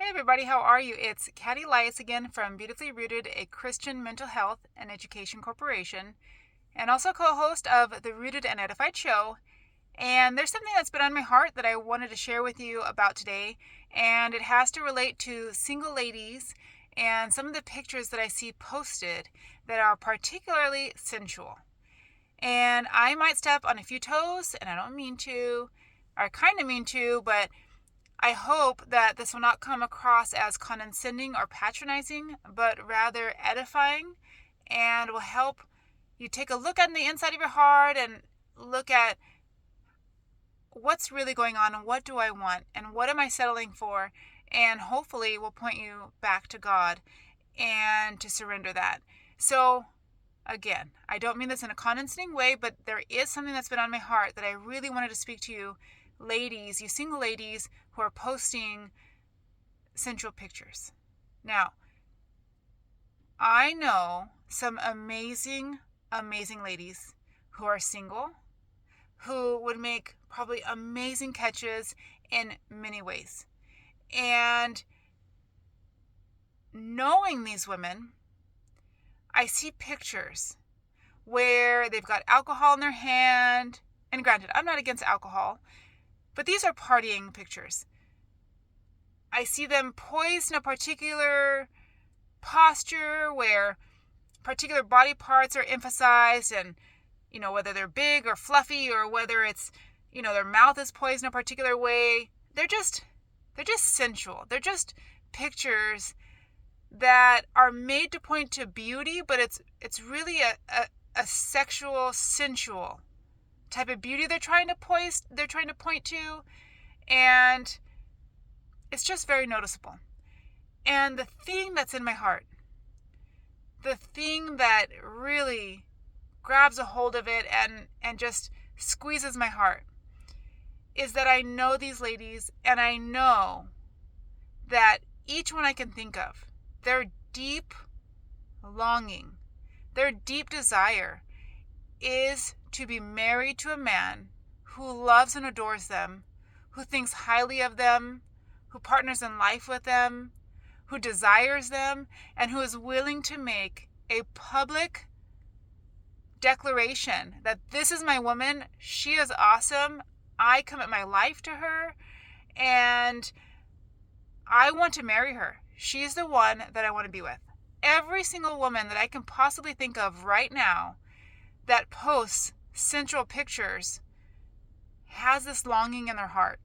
everybody, how are you? It's Katty Lias again from Beautifully Rooted, a Christian mental health and education corporation, and also co-host of the Rooted and Edified show. And there's something that's been on my heart that I wanted to share with you about today, and it has to relate to single ladies and some of the pictures that I see posted that are particularly sensual. And I might step on a few toes, and I don't mean to, or I kind of mean to, but I hope that this will not come across as condescending or patronizing, but rather edifying, and will help you take a look at the inside of your heart and look at what's really going on and what do I want and what am I settling for, and hopefully will point you back to God and to surrender that. So again, I don't mean this in a condescending way, but there is something that's been on my heart that I really wanted to speak to you ladies, you single ladies who are posting sensual pictures. Now, I know some amazing ladies who are single, who would make probably amazing catches in many ways. And knowing these women, I see pictures where they've got alcohol in their hand, and granted, I'm not against alcohol, but these are partying pictures. I see them poised in a particular posture where particular body parts are emphasized, and whether they're big or fluffy, or whether it's their mouth is poised in a particular way. They're just sensual. They're just pictures that are made to point to beauty, but it's really a sexual, sensual type of beauty they're trying to point to, and it's just very noticeable. And the thing that's in my heart, the thing that really grabs a hold of it and just squeezes my heart, is that I know these ladies, and I know that each one I can think of, their deep longing, their deep desire is to be married to a man who loves and adores them, who thinks highly of them, who partners in life with them, who desires them, and who is willing to make a public declaration that this is my woman, she is awesome, I commit my life to her, and I want to marry her. She's the one that I want to be with. Every single woman that I can possibly think of right now that posts sensual pictures has this longing in their heart.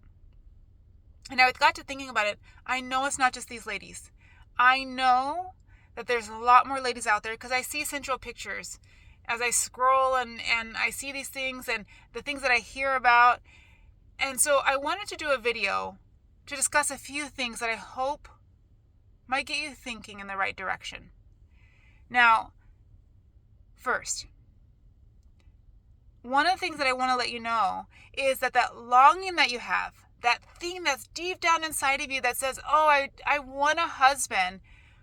And I got to thinking about it. I know it's not just these ladies. I know that there's a lot more ladies out there, because I see sensual pictures as I scroll, and I see these things and the things that I hear about. And so I wanted to do a video to discuss a few things that I hope might get you thinking in the right direction. Now, first, one of the things that I want to let you know is that longing that you have, that thing that's deep down inside of you that says, oh, I want a husband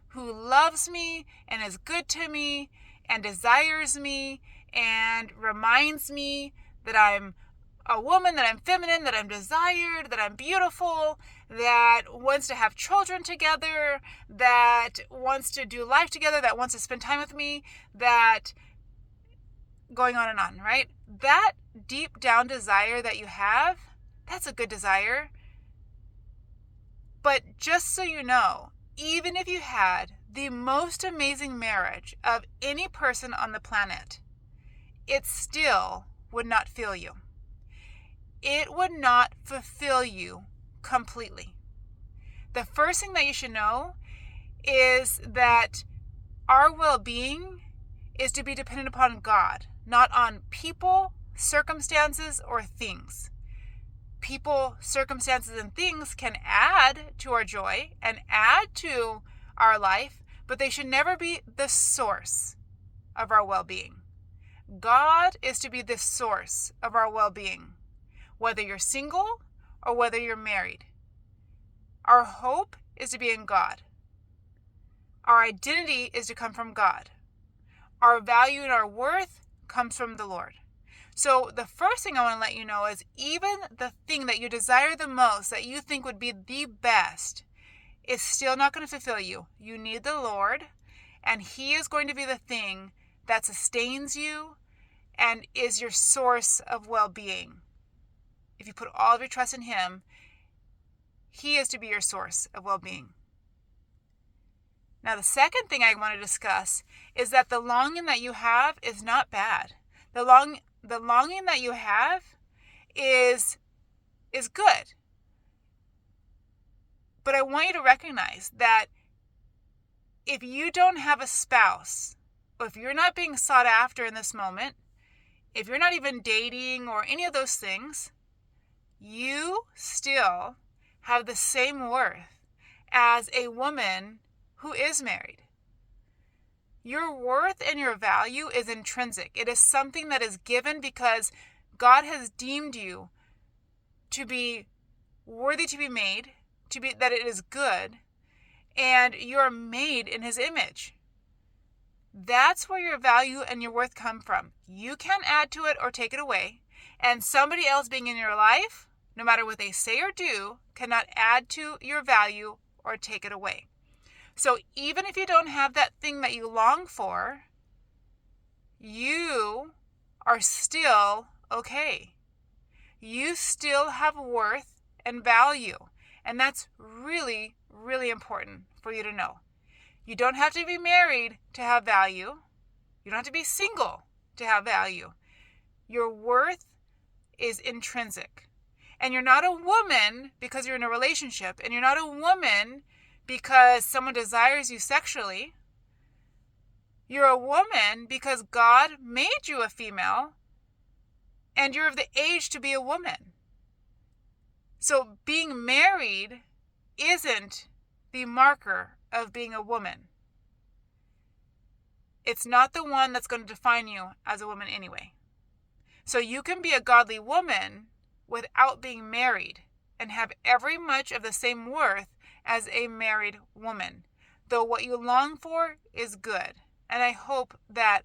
who loves me and is good to me and desires me and reminds me that I'm a woman, that I'm feminine, that I'm desired, that I'm beautiful, that wants to have children together, that wants to do life together, that wants to spend time with me, that going on and on, right? That deep down desire that you have, that's a good desire. But just so you know, even if you had the most amazing marriage of any person on the planet, it still would not fill you. It would not fulfill you completely. The first thing that you should know is that our well-being is to be dependent upon God, not on people, circumstances, or things. People, circumstances, and things can add to our joy and add to our life, but they should never be the source of our well-being. God is to be the source of our well-being, whether you're single or whether you're married. Our hope is to be in God. Our identity is to come from God. Our value and our worth comes from the Lord. So the first thing I want to let you know is, even the thing that you desire the most, that you think would be the best, is still not going to fulfill you. You need the Lord, and He is going to be the thing that sustains you and is your source of well-being. If you put all of your trust in Him, He is to be your source of well-being. Now, the second thing I want to discuss is that the longing that you have is not bad. The longing that you have is good. But I want you to recognize that if you don't have a spouse, or if you're not being sought after in this moment, if you're not even dating or any of those things, you still have the same worth as a woman who is married. Your worth and your value is intrinsic. It is something that is given because God has deemed you to be worthy to be made, that it is good, and you're made in His image. That's where your value and your worth come from. You can't add to it or take it away. And somebody else being in your life, no matter what they say or do, cannot add to your value or take it away. So even if you don't have that thing that you long for, you are still okay. You still have worth and value. And that's really, really important for you to know. You don't have to be married to have value. You don't have to be single to have value. Your worth is intrinsic. And you're not a woman because you're in a relationship. And you're not a woman because someone desires you sexually. You're a woman because God made you a female and you're of the age to be a woman. So being married isn't the marker of being a woman. It's not the one that's going to define you as a woman anyway. So you can be a godly woman without being married and have every much of the same worth as a married woman. Though what you long for is good. And I hope that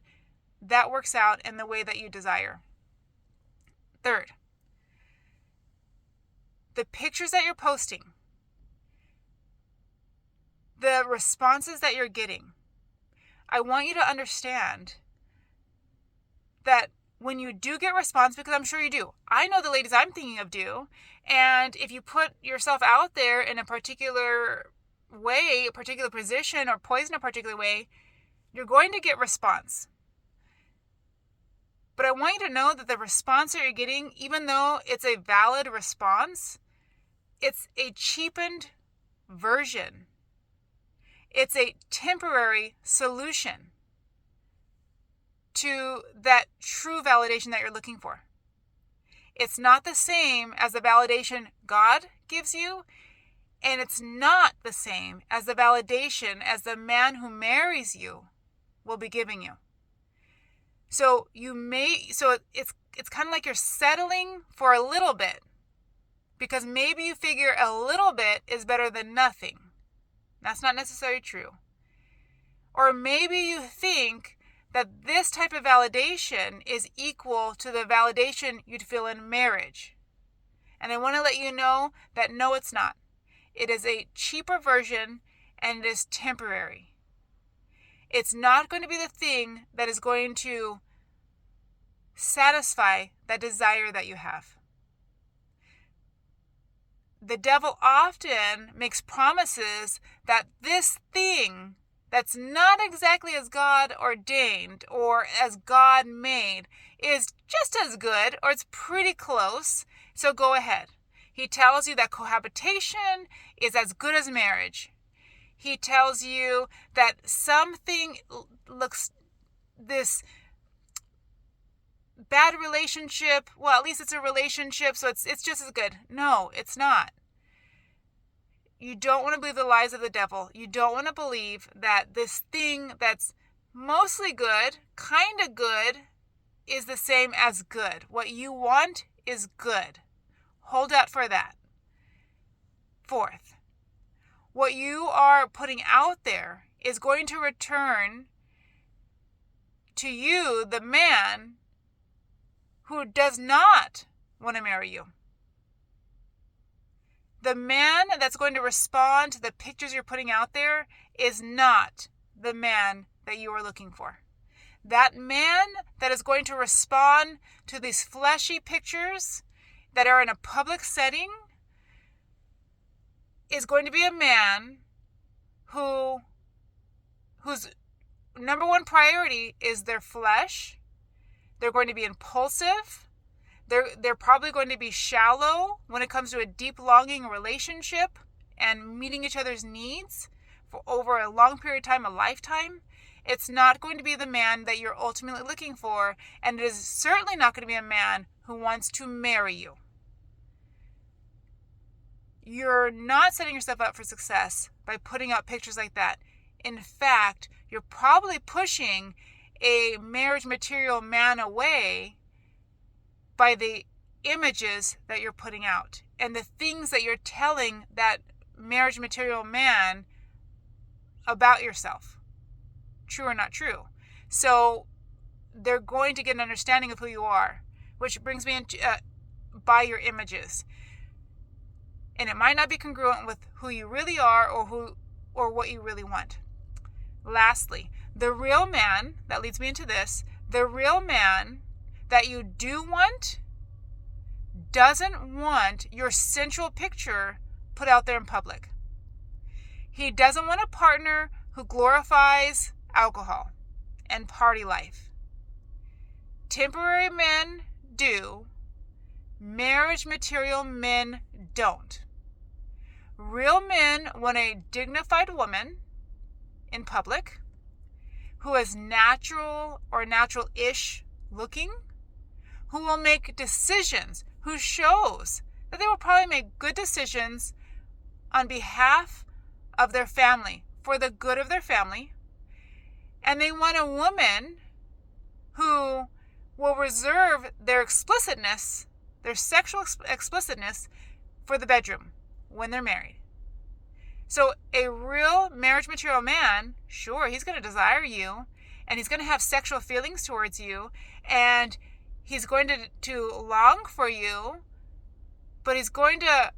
that works out in the way that you desire. Third, the pictures that you're posting, the responses that you're getting, I want you to understand that when you do get response, because I'm sure you do, I know the ladies I'm thinking of do, and if you put yourself out there in a particular way, a particular position, or poised in a particular way, you're going to get response. But I want you to know that the response that you're getting, even though it's a valid response, it's a cheapened version. It's a temporary solution to that true validation that you're looking for. It's not the same as the validation God gives you, and it's not the same as the validation as the man who marries you will be giving you. So it's kind of like you're settling for a little bit, because maybe you figure a little bit is better than nothing. That's not necessarily true. Or maybe you think that this type of validation is equal to the validation you'd feel in marriage. And I want to let you know that no, it's not. It is a cheaper version and it is temporary. It's not going to be the thing that is going to satisfy that desire that you have. The devil often makes promises that this thing that's not exactly as God ordained or as God made is just as good, or it's pretty close, so go ahead. He tells you that cohabitation is as good as marriage. He tells you that something looks this bad relationship, well, at least it's a relationship, so it's just as good. No, it's not. You don't want to believe the lies of the devil. You don't want to believe that this thing that's mostly good, kind of good, is the same as good. What you want is good. Hold out for that. Fourth, what you are putting out there is going to return to you, the man who does not want to marry you. The man that's going to respond to the pictures you're putting out there is not the man that you are looking for. That man that is going to respond to these fleshy pictures that are in a public setting is going to be a man whose number one priority is their flesh. They're going to be impulsive. They're probably going to be shallow when it comes to a deep longing relationship and meeting each other's needs for over a long period of time, a lifetime. It's not going to be the man that you're ultimately looking for, and it is certainly not going to be a man who wants to marry you. You're not setting yourself up for success by putting out pictures like that. In fact, you're probably pushing a marriage material man away by the images that you're putting out and the things that you're telling that marriage material man about yourself. True or not true. So they're going to get an understanding of who you are, which brings me into by your images. And it might not be congruent with who you really are or what you really want. Lastly, the real man, that leads me into this, the real man that you do want doesn't want your sensual picture put out there in public. He doesn't want a partner who glorifies alcohol and party life. Temporary men do. Marriage material men don't. Real men want a dignified woman in public who is natural or natural-ish looking, who will make decisions, who shows that they will probably make good decisions on behalf of their family, for the good of their family. And they want a woman who will reserve their explicitness, their sexual explicitness, for the bedroom when they're married. So a real marriage material man, sure, he's going to desire you, and he's going to have sexual feelings towards you, and he's going to long for you, but he's going to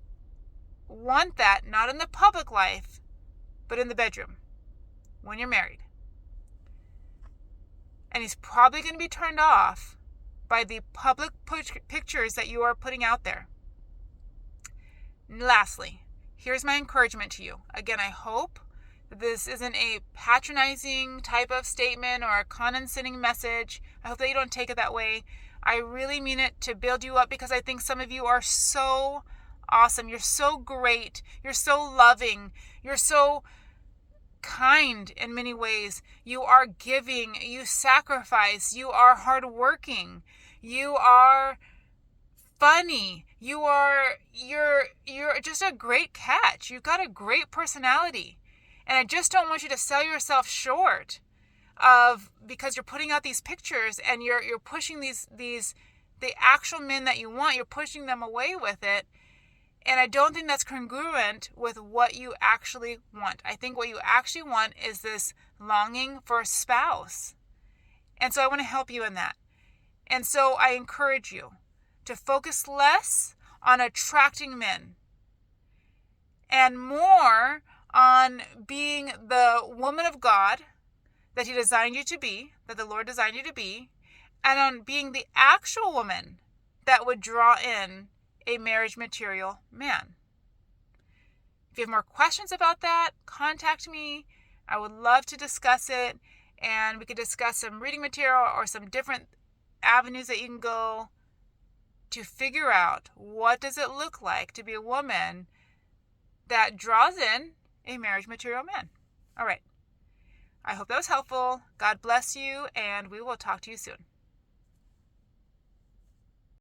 want that not in the public life, but in the bedroom when you're married. And he's probably going to be turned off by the public pictures that you are putting out there. And lastly, here's my encouragement to you. Again, I hope that this isn't a patronizing type of statement or a condescending message. I hope that you don't take it that way. I really mean it to build you up, because I think some of you are so awesome. You're so great. You're so loving. You're so kind in many ways. You are giving, you sacrifice, you are hardworking, you are funny, you're just a great catch. You've got a great personality. And I just don't want you to sell yourself short because you're putting out these pictures and you're pushing the actual men that you want, you're pushing them away with it. And I don't think that's congruent with what you actually want. I think what you actually want is this longing for a spouse. And so I want to help you in that. And so I encourage you to focus less on attracting men and more on being the woman of God that He designed you to be, that the Lord designed you to be, and on being the actual woman that would draw in a marriage material man. If you have more questions about that, contact me. I would love to discuss it, and we could discuss some reading material or some different avenues that you can go to figure out what does it look like to be a woman that draws in a marriage material man. All right. I hope that was helpful. God bless you, and we will talk to you soon.